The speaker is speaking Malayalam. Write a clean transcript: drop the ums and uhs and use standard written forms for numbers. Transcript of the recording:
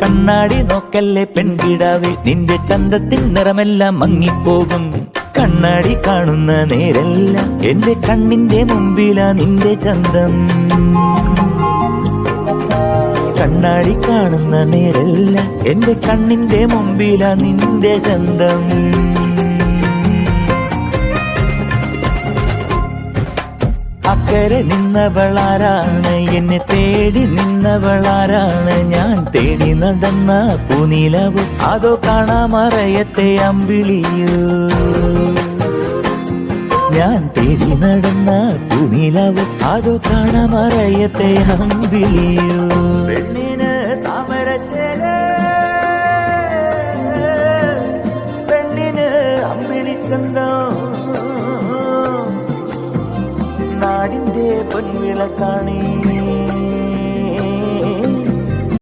കണ്ണാടി നോക്കല്ലേ പെൺകിടാവേ, നിന്റെ ചന്തത്തിൻ നിറമെല്ലാം മങ്ങിപ്പോകും. കണ്ണാടി കാണുന്ന നേരല്ല എന്റെ കണ്ണിന്റെ മുമ്പിലാ നിന്റെ ചന്തം. കണ്ണാടി കാണുന്ന നേരല്ല എന്റെ കണ്ണിന്റെ മുമ്പിലാ നിന്റെ ചന്തം. അക്കരെ നിന്നവളാരാണ്, എന്നെ തേടി നിന്നവളാരാണ്? ഞാൻ തേടി നടന്ന പൂനിലവ്, അതോ കാണാമറയത്തെ അമ്പിളിയോ? ഞാൻ തേടി നടന്ന പൂനിലവ്, അതോ കാണാമറയത്തെ അമ്പിളിയോ? പെണ്ണിന് താമരച്ചേല, പെണ്ണിന് അമ്പിളിച്ചന്തോ, നാടിന്റെ പൊൻവിളക്കാണ്